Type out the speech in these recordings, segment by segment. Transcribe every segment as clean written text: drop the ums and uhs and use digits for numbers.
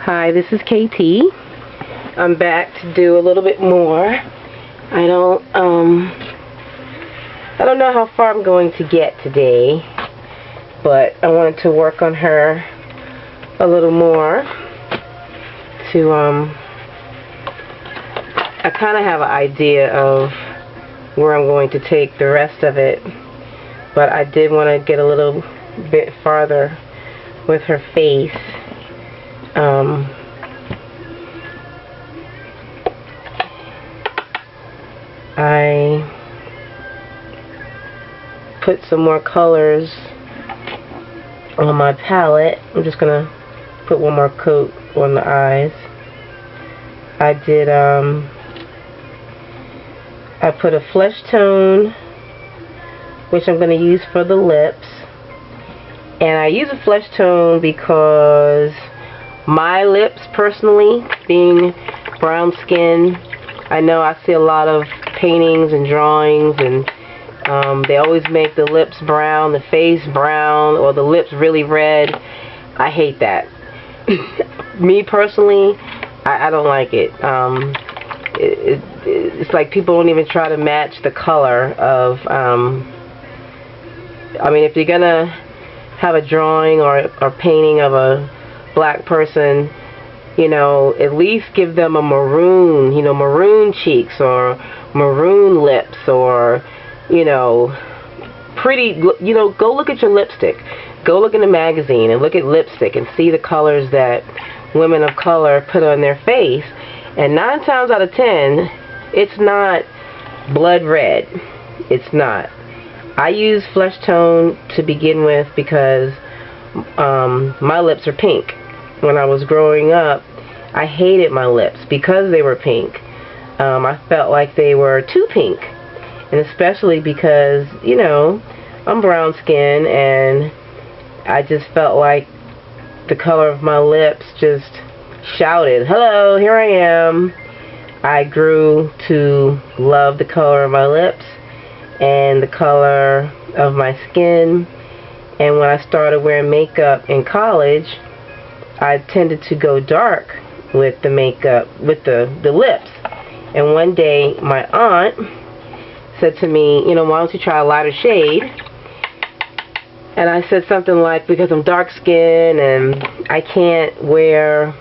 Hi, this is KT. I'm back to do a little bit more. I don't know how far I'm going to get today, but I wanted to work on her a little more to I kind of have an idea of where I'm going to take the rest of it, but I did want to get a little bit farther with her face. I put some more colors on my palette. I'm just gonna put one more coat on the eyes. I put a flesh tone, which I'm gonna use for the lips. And I use a flesh tone because my lips, personally, being brown skin, I know I see a lot of paintings and drawings, and they always make the lips brown, the face brown, or the lips really red. I hate that. Me personally, I don't like it. It's like people don't even try to match the color of, I mean, if you're gonna have a drawing or painting of a black person, you know, at least give them a maroon, you know, maroon cheeks or maroon lips, or, you know, pretty, you know, go look at your lipstick. Go look in a magazine and look at lipstick and see the colors that women of color put on their face. And 9 times out of 10, it's not blood red. It's not. I use flesh tone to begin with because my lips are pink. When I was growing up, I hated my lips because they were pink. I felt like they were too pink. And especially because, you know, I'm brown skin, and I just felt like the color of my lips just shouted, "Hello, here I am." I grew to love the color of my lips and the color of my skin. And when I started wearing makeup in college, I tended to go dark with the makeup, with the lips. And one day my aunt said to me, you know, why don't you try a lighter shade? And I said something like, because I'm dark skinned and I can't wear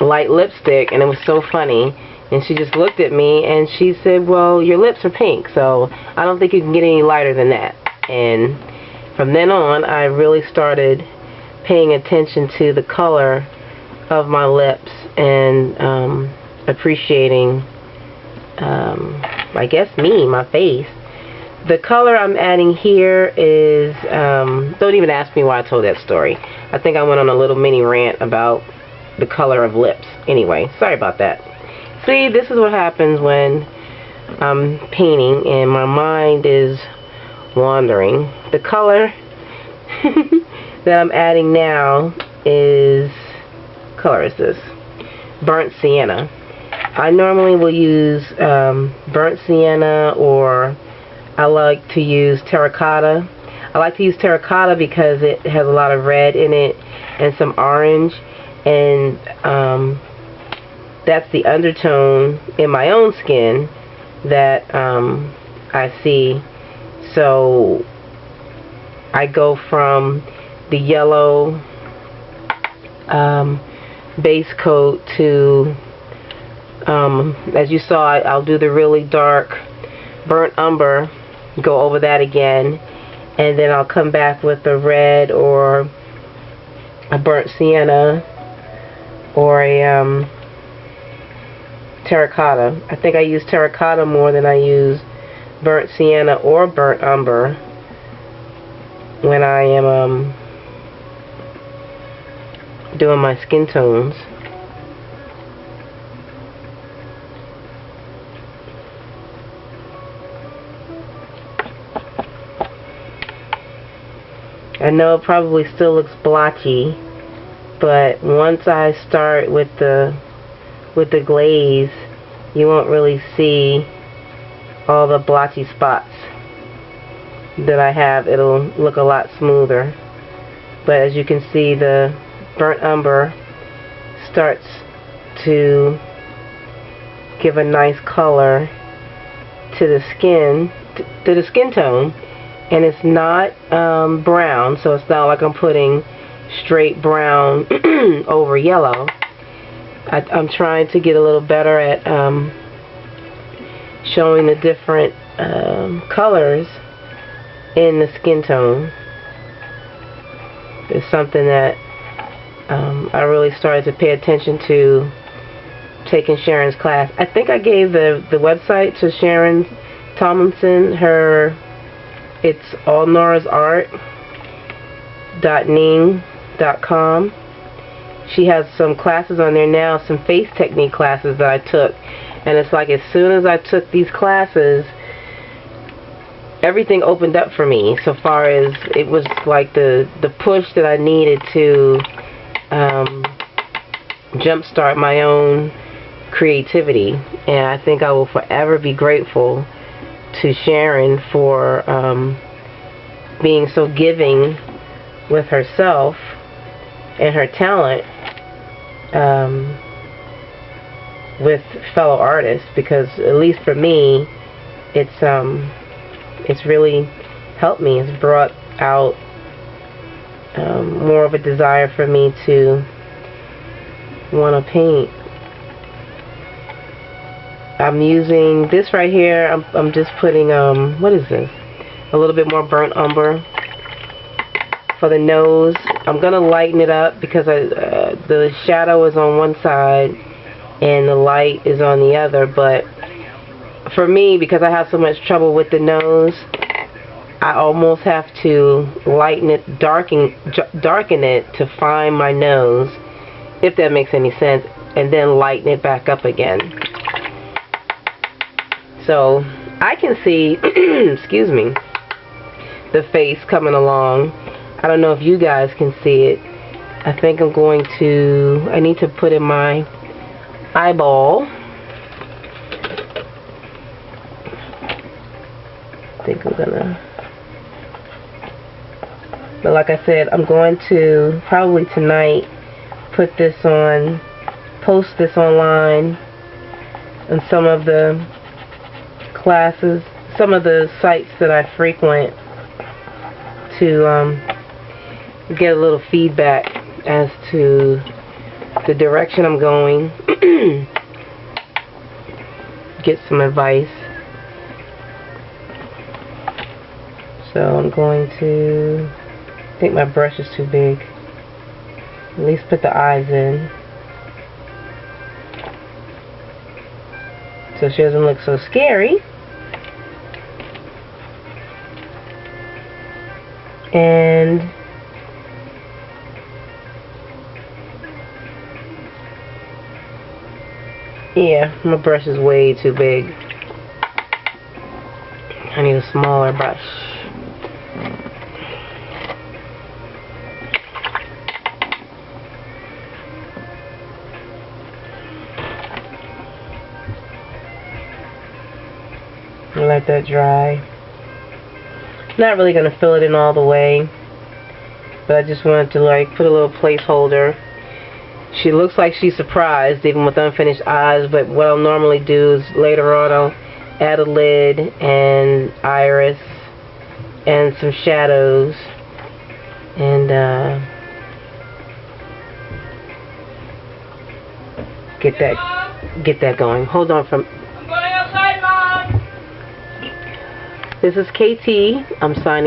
light lipstick. And it was so funny. And she just looked at me and she said, well, your lips are pink, so I don't think you can get any lighter than that. And from then on, I really started paying attention to the color of my lips and appreciating, I guess, my face. The color I'm adding here is, don't even ask me why I told that story. I think I went on a little mini rant about the color of lips. Anyway, sorry about that. See, this is what happens when I'm painting and my mind is wandering. The color that I'm adding now is, color is this? Burnt sienna. I normally will use burnt sienna, or I like to use terracotta. I like to use terracotta because it has a lot of red in it and some orange, and that's the undertone in my own skin that I see. So I go from the yellow base coat to, as you saw, I'll do the really dark burnt umber, go over that again, and then I'll come back with a red or a burnt sienna or a terracotta. I think I use terracotta more than I use burnt sienna or burnt umber when I am doing my skin tones. I know it probably still looks blotchy, but once I start with the glaze, you won't really see all the blotchy spots that I have. It'll look a lot smoother. But as you can see, the burnt umber starts to give a nice color to the skin, to the skin tone, and it's not brown, so it's not like I'm putting straight brown over yellow. I'm trying to get a little better at showing the different colors in the skin tone. It's something that I really started to pay attention to taking Sharon's class. I think I gave the website to Sharon Tomlinson. It's allnora's.ning.com. She has some classes on there now, some face technique classes that I took, and it's like as soon as I took these classes, everything opened up for me, so far as it was like the push that I needed to jumpstart my own creativity. And I think I will forever be grateful to Sharon for being so giving with herself and her talent with fellow artists, because at least for me, it's really helped me. It's brought out more of a desire for me to want to paint. I'm using this right here. I'm just putting what is this? A little bit more burnt umber for the nose. I'm gonna lighten it up because the shadow is on one side and the light is on the other, but for me, because I have so much trouble with the nose, I almost have to lighten it, darken it to find my nose, if that makes any sense, and then lighten it back up again. So I can see, excuse me, the face coming along. I don't know if you guys can see it. I think I need to put in my eyeball. I think I'm gonna, but like I said, I'm going to probably tonight put this on, post this online on some of the classes, some of the sites that I frequent, to get a little feedback as to the direction I'm going, get some advice. So I'm going to, I think my brush is too big, at least put the eyes in so she doesn't look so scary. And yeah, my brush is way too big. I need a smaller brush. Let that dry. Not really going to fill it in all the way, but I just wanted to like put a little placeholder. She looks like she's surprised even with unfinished eyes, but what I'll normally do is later on I'll add a lid and iris and some shadows and get that going. Hold on from. I'm going outside, Mom. This is KT. I'm signing.